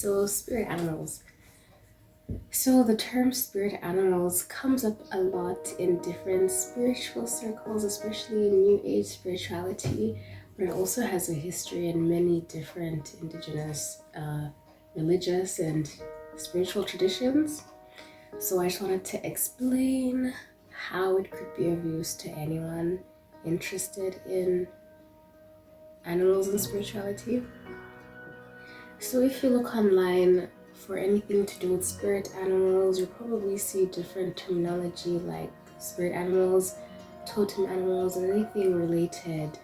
So, spirit animals. So, the term spirit animals comes up a lot in different spiritual circles, especially in New Age spirituality, but it also has a history in many different indigenous, religious, and spiritual traditions. So, I just wanted to explain how it could be of use to anyone interested in animals and spirituality. So if you look online for anything to do with spirit animals, you'll probably see different terminology like spirit animals, totem animals, or anything related.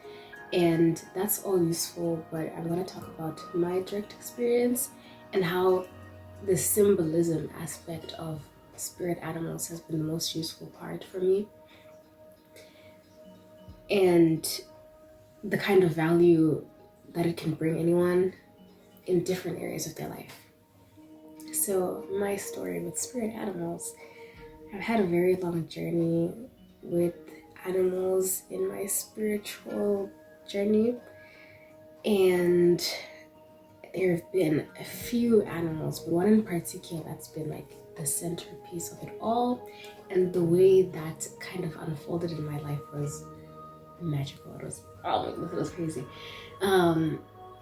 And that's all useful, but I'm going to talk about my direct experience and how the symbolism aspect of spirit animals has been the most useful part for me. And the kind of value that it can bring anyone in different areas of their life. So, my story with spirit animals, I've had a very long journey with animals in my spiritual journey, and there have been a few animals, but one in particular that's been like the centerpiece of it all, and the way that kind of unfolded in my life was magical. It was, oh my goodness, it was crazy.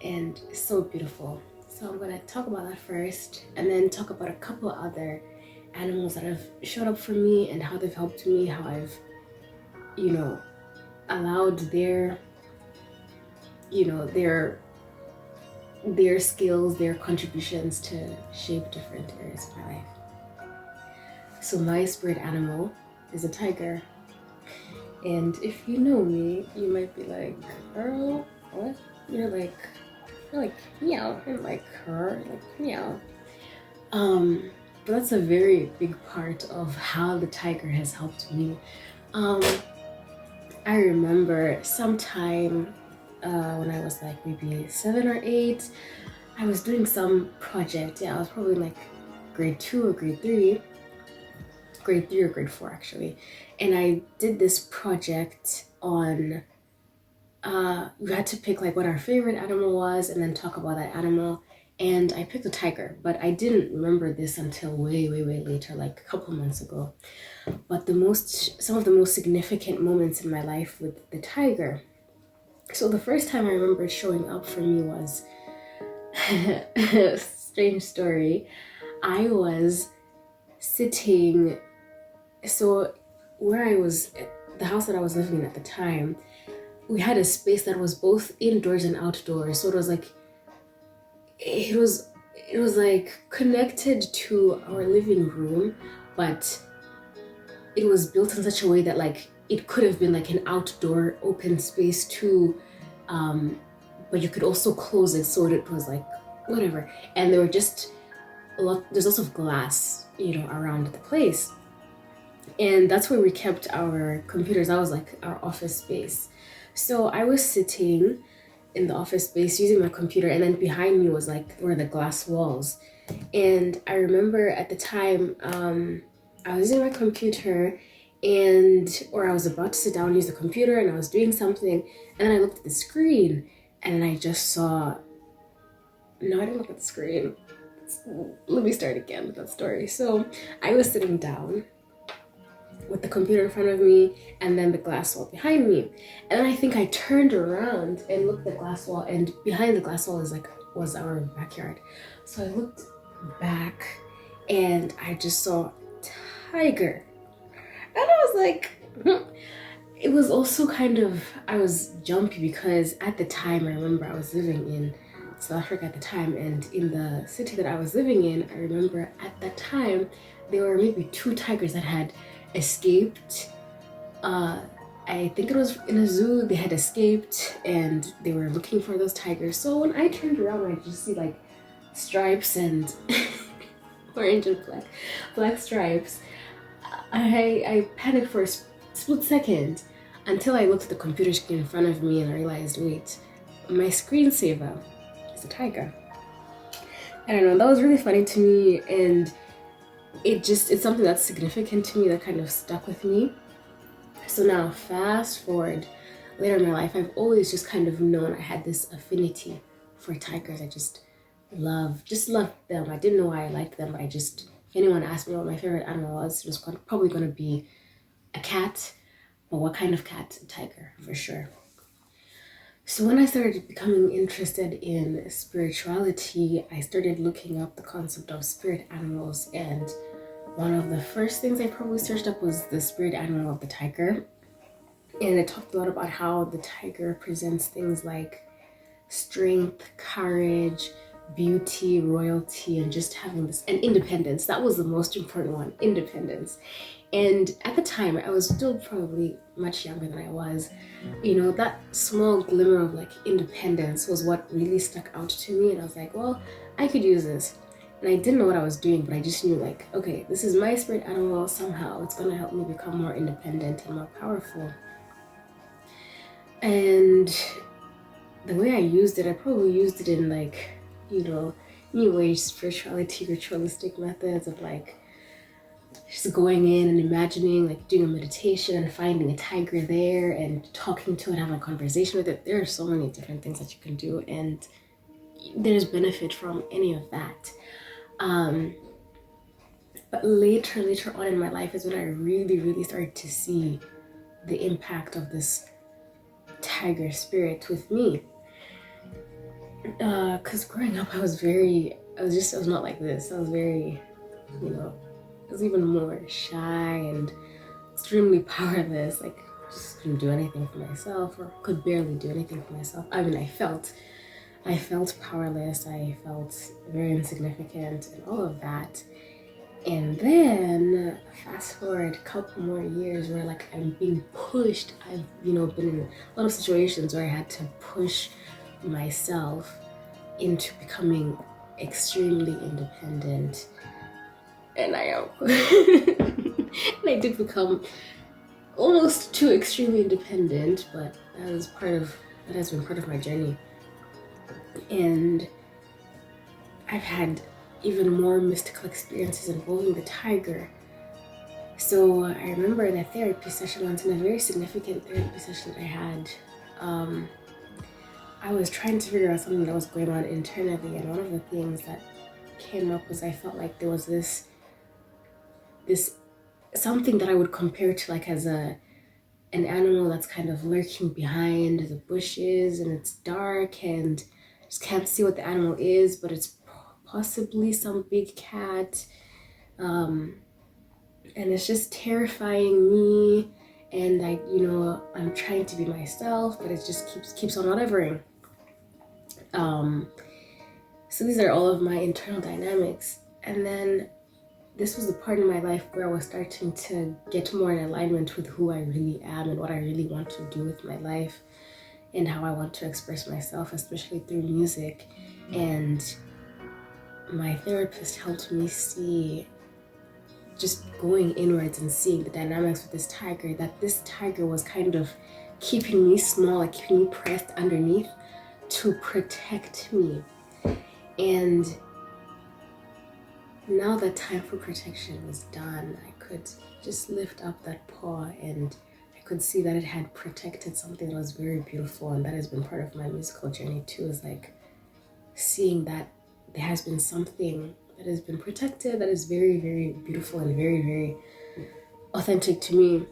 And so beautiful. So I'm gonna talk about that first and then talk about a couple other animals that have showed up for me and how they've helped me, how I've, allowed their skills, their contributions to shape different areas of my life. So my spirit animal is a tiger. And if you know me, you might be like, girl, what? You're like meow. I'm like her, like meow. But that's a very big part of how the tiger has helped me. I remember sometime when I was like maybe 7 or 8, I was doing some project. Yeah, I was probably like grade 2 or grade 3 or grade 4 actually. And I did this project on we had to pick like what our favorite animal was and then talk about that animal. And I picked a tiger, but I didn't remember this until way later, like a couple months ago. But some of the most significant moments in my life with the tiger. So the first time I remember it showing up for me was strange story. I was sitting, so where I was, the house that I was living in at the time, we had a space that was both indoors and outdoors. So it was like connected to our living room, but it was built in such a way that like it could have been like an outdoor open space too, but you could also close it so it was like whatever. And there were just there's lots of glass, around the place. And that's where we kept our computers. That was like our office space. So I was sitting in the office space using my computer, and then behind me was like were the glass walls. And I remember at the time, I was using my computer or I was about to sit down and use the computer and I was doing something, and then I looked at the screen and I just saw, no, I didn't look at the screen. Let me start again with that story. So I was sitting down with the computer in front of me and then the glass wall behind me. And then I think I turned around and looked at the glass wall, and behind the glass wall was our backyard. So I looked back and I just saw tiger. And I was like, it was also I was jumpy because at the time, I remember I was living in South Africa at the time, and in the city that I was living in, I remember at that time, there were maybe 2 tigers that had escaped. I think it was in a zoo. They had escaped and they were looking for those tigers. So when I turned around, I just see like stripes and orange and black stripes. I panicked for a split second until I looked at the computer screen in front of me and I realized, wait, my screensaver is a tiger. I don't know, that was really funny to me, and it's something that's significant to me that kind of stuck with me. So now fast forward later in my life, I've always just kind of known I had this affinity for tigers. I just just loved them. I didn't know why I liked them, but if anyone asked me what my favorite animal was, it was probably going to be a cat. But what kind of cat? A tiger, for sure. So when I started becoming interested in spirituality, I started looking up the concept of spirit animals, and one of the first things I probably searched up was the spirit animal of the tiger. And it talked a lot about how the tiger represents things like strength, courage, beauty, royalty, and just having this, and independence. That was the most important one, independence. And at the time, I was still probably much younger than I was. That small glimmer of like independence was what really stuck out to me. And I was like, well, I could use this. And I didn't know what I was doing, but I just knew, like, okay, this is my spirit animal. Somehow it's going to help me become more independent and more powerful. And the way I used it, I probably used it in like, new age spirituality, ritualistic methods of like just going in and imagining, like doing a meditation and finding a tiger there and talking to it, having a conversation with it. There are so many different things that you can do, and there's benefit from any of that. But later on in my life is when I really, really started to see the impact of this tiger spirit with me. Because growing up, I was not like this. I was very, I was even more shy and extremely powerless. Like, just couldn't do anything for myself, or could barely do anything for myself. I mean, I felt powerless. I felt very insignificant and all of that. And then fast forward a couple more years where like I'm being pushed. I've, been in a lot of situations where I had to push myself into becoming extremely independent. And I am. And I did become almost too extremely independent, but that has been part of my journey. And I've had even more mystical experiences involving the tiger. So I remember in a therapy session once, in a very significant therapy session I had, I was trying to figure out something that was going on internally, and one of the things that came up was I felt like there was this something that I would compare to like as an animal that's kind of lurking behind the bushes, and it's dark and just can't see what the animal is, but it's possibly some big cat, and it's just terrifying me. And I'm trying to be myself, but it just keeps on whatevering. So these are all of my internal dynamics. And then this was the part in my life where I was starting to get more in alignment with who I really am and what I really want to do with my life and how I want to express myself, especially through music. And my therapist helped me see, just going inwards and seeing the dynamics with this tiger, that this tiger was kind of keeping me small, like keeping me pressed underneath to protect me. And now that time for protection was done, I could just lift up that paw and I could see that it had protected something that was very beautiful. And that has been part of my musical journey too, is like seeing that there has been something that has been protected that is very, very beautiful and very, very authentic to me.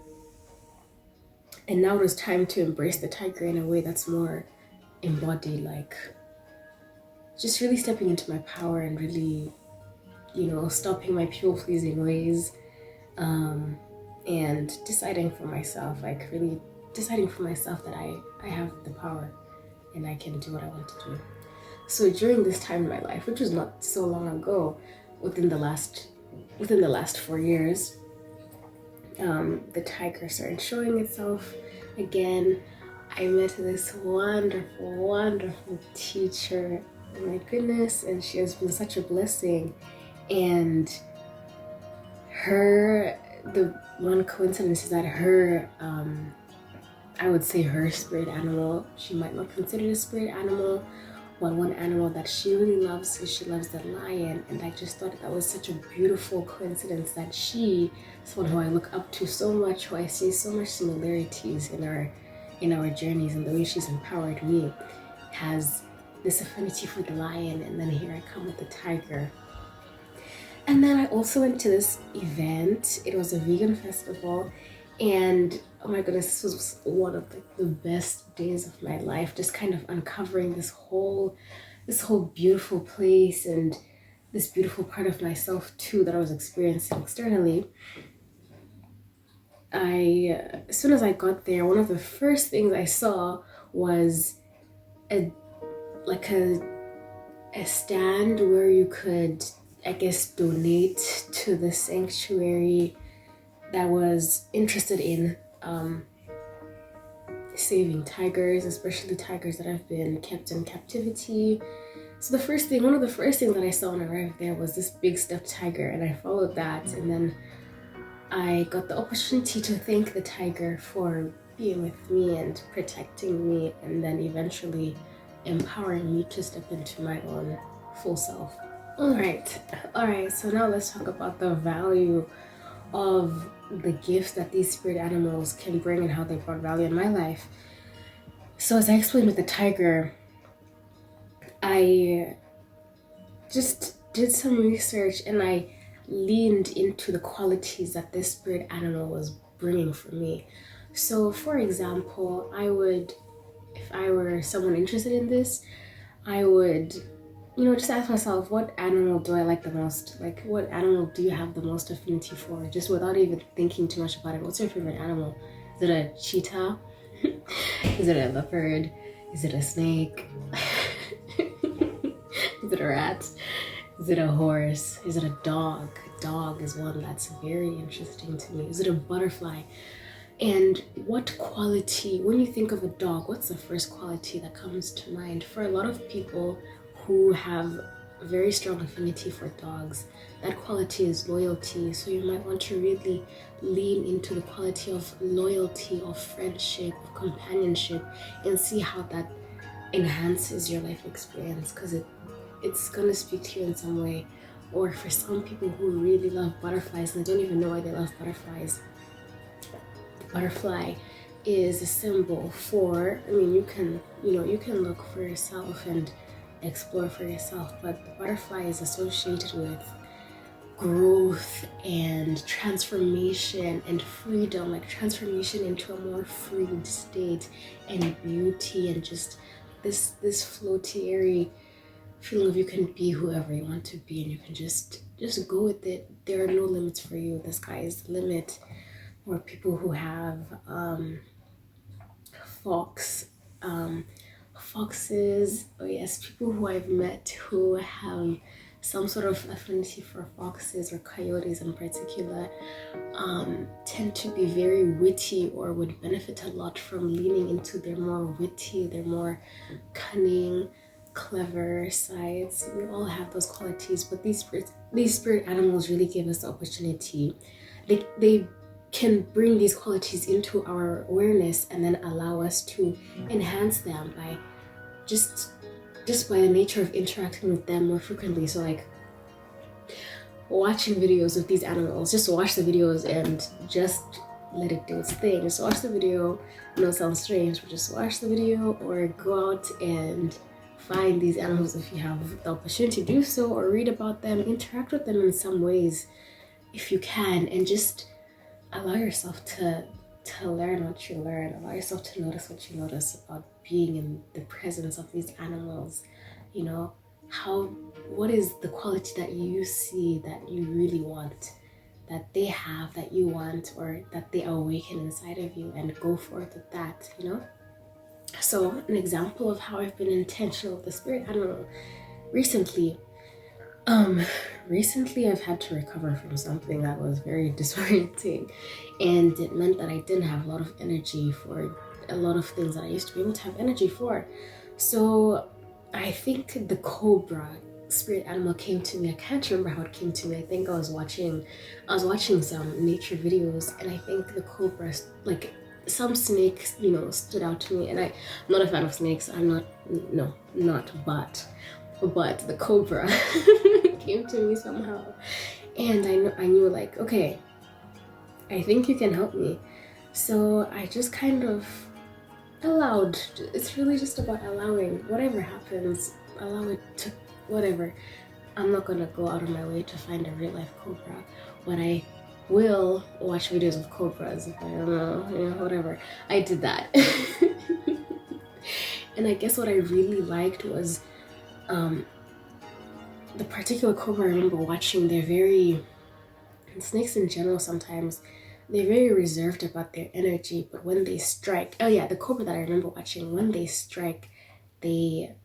And now it was time to embrace the tiger in a way that's more embodied, like just really stepping into my power and really, stopping my people-pleasing ways, and deciding for myself that I have the power and I can do what I want to do. So during this time in my life, which was not so long ago, within the last 4 years, the tiger started showing itself again. I met this wonderful, wonderful teacher. Oh my goodness, and she has been such a blessing. And the one coincidence is that I would say her spirit animal, she might not consider it a spirit animal, but one animal that she really loves is she loves the lion. And I just thought that was such a beautiful coincidence that she, someone who I look up to so much, who I see so much similarities in our journeys and the way she's empowered me, has this affinity for the lion, and then here I come with the tiger. And then I also went to this event. It was a vegan festival, and oh my goodness, this was one of the best days of my life. Just kind of uncovering this whole beautiful place and this beautiful part of myself too that I was experiencing externally. As soon as I got there, one of the first things I saw was a stand where you could, I guess, donate to the sanctuary that was interested in saving tigers, especially tigers that have been kept in captivity. So one of the first things that I saw when I arrived there was this big stuffed tiger, and I followed that, and then I got the opportunity to thank the tiger for being with me and protecting me, and then eventually empowering me to step into my own full self. All right, so now let's talk about the value of the gifts that these spirit animals can bring and how they brought value in my life. So as I explained with the tiger, I just did some research and I leaned into the qualities that this spirit animal was bringing for me. So for example, if I were someone interested in this, I would, just ask myself, what animal do I like the most? Like, what animal do you have the most affinity for? Just without even thinking too much about it. What's your favorite animal? Is it a cheetah? Is it a leopard? Is it a snake? Is it a rat? Is it a horse? Is it a dog? A dog is one that's very interesting to me. Is it a butterfly? And what quality, when you think of a dog, what's the first quality that comes to mind? For a lot of people who have very strong affinity for dogs, that quality is loyalty. So you might want to really lean into the quality of loyalty, of friendship, of companionship, and see how that enhances your life experience, because it's gonna speak to you in some way. Or for some people who really love butterflies and they don't even know why they love butterflies, butterfly is a symbol for, you can look for yourself and explore for yourself, but the butterfly is associated with growth and transformation and freedom, like transformation into a more freed state and beauty, and just this floaty, airy feeling of you can be whoever you want to be, and you can just go with it. There are no limits for you. The sky is the limit. Or people who have foxes. Oh yes, people who I've met who have some sort of affinity for foxes or coyotes in particular tend to be very witty, or would benefit a lot from leaning into their more witty, their more cunning, clever sides. We all have those qualities, but these spirit animals really give us the opportunity. They can bring these qualities into our awareness and then allow us to enhance them by just by the nature of interacting with them more frequently. So like watching videos of these animals, just watch the videos and just let it do its thing. Just watch the video. I know it sounds strange, but just watch the video, or go out and find these animals if you have the opportunity to do so, or read about them, interact with them in some ways if you can, and just allow yourself to learn what you learn. Allow yourself to notice what you notice about being in the presence of these animals. What is the quality that you see that you really want, that they have that you want, or that they awaken inside of you, and go forth with that. So an example of how I've been intentional with the spirit animal recently. Recently I've had to recover from something that was very disorienting, and it meant that I didn't have a lot of energy for a lot of things that I used to be able to have energy for. So I think the cobra spirit animal came to me. I can't remember how it came to me. I think I was watching some nature videos, and I think the cobra, like some snakes, stood out to me. And I'm not a fan of snakes. But the cobra came to me somehow, and I knew like, okay, I think you can help me. So I just kind of allowed. It's really just about allowing. Whatever happens, allow it to, whatever. I'm not gonna go out of my way to find a real life cobra, but I will watch videos of cobras if I don't know, whatever. I did that. And I guess what I really liked was the particular cobra I remember watching. They're very, and snakes in general sometimes, they're very reserved about their energy, but when they strike, oh yeah, the cobra that I remember watching, when they strike, they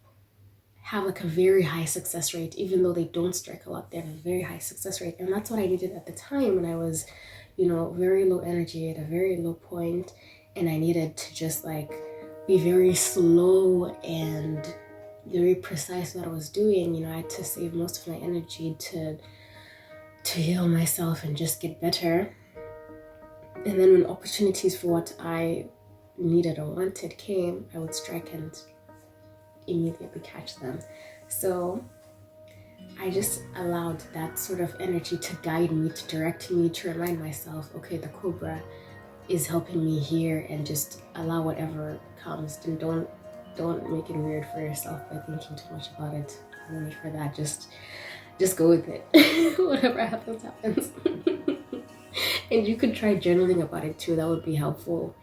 have like a very high success rate. Even though they don't strike a lot, they have a very high success rate. And that's what I needed at the time when I was, very low energy at a very low point, and I needed to just like be very slow and very precise what I was doing. I had to save most of my energy to heal myself and just get better. And then when opportunities for what I needed or wanted came, I would strike and immediately catch them. So I just allowed that sort of energy to guide me, to direct me, to remind myself, okay, the cobra is helping me here, and just allow whatever comes. And don't make it weird for yourself by thinking too much about it. No need for that. Just go with it. Whatever happens, happens. And you could try journaling about it too. That would be helpful.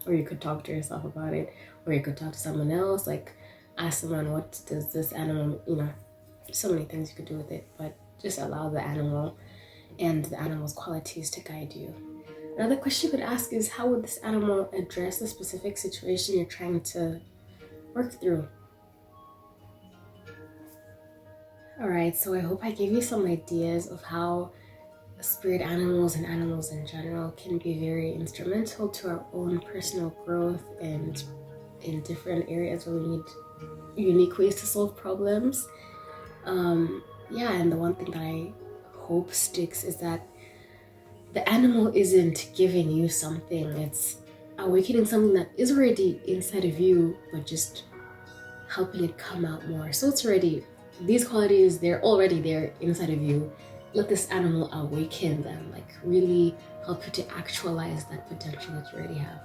Or you could talk to yourself about it, or you could talk to someone else, like ask someone, what does this animal, so many things you could do with it, but just allow the animal and the animal's qualities to guide you. Another question you could ask is, how would this animal address the specific situation you're trying to work through? All right, so I hope I gave you some ideas of how spirit animals and animals in general can be very instrumental to our own personal growth, and in different areas where we need unique ways to solve problems. And the one thing that I hope sticks is that the animal isn't giving you something, it's awakening something that is already inside of you, but just helping it come out more. So it's already, these qualities, they're already there inside of you. Let this animal awaken them, like really help you to actualize that potential that you already have.